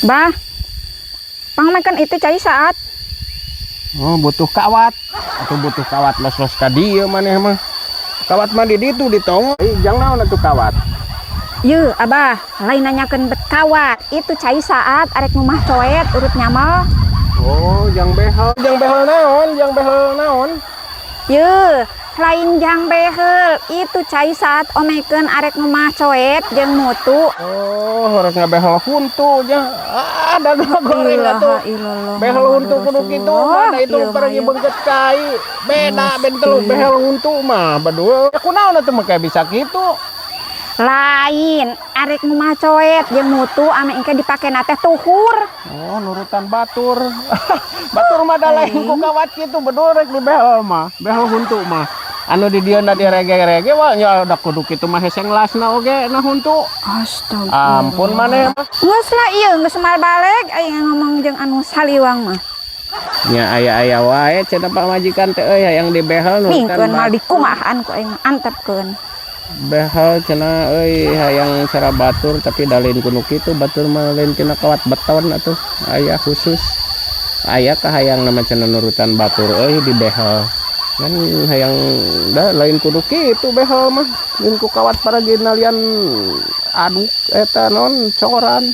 Bah, pangmakan itu cai saat. Oh, butuh kawat atau butuh kawat los-los ka dieu maneh mah. Kawat mah di ditu ditong. Jang naon atuh kawat? Ye, abah, lain nanyakeun bet kawat. Itu cai saat arek nu mah coet urut nyamal. Oh, jang behel. Jang behel naon? Jang behel naon? Ye, lain jang behel. Itu cai saat omekeun arek nu mah coet jeung mutu. Oh, harus ngabehel huntu jang. Ada goreng atuh. Behel huntu kudu kitu, mana itu pergi beungkeut kai. Beda ben telu behel huntu mah badul. Kunaon atuh mah kayak bisa kitu? Lain, arek nu mah coet jeung mutu ame engke dipakena teh tuhur. Oh, nurutan batur. Batur mah da lain ku kawat kitu bedul rek di behel mah. Behel huntu mah. Anu di dieu na direge-rege wah nya da kudu kitu mah hese nglasna oge na huntu. Astaga. Ampun maneh mah. Geus lah ieu geus mal balik aya ngomong jeung anu saliwang mah. Nya aya-aya wae cenah pamajikan teh euy hayang dibehel Mingkeun mal dikumahan ku aing antepkeun. Behel cenah euy hayang cara batur tapi dalin kudu kitu batur mah lain tina kawat beton atuh aya khusus. Aya ka hayang nama cenah nurutan batur euy di behel. Kan hayang da lain kudu kitu behel mah lain ku kawat para ginalian aduk eta non coran.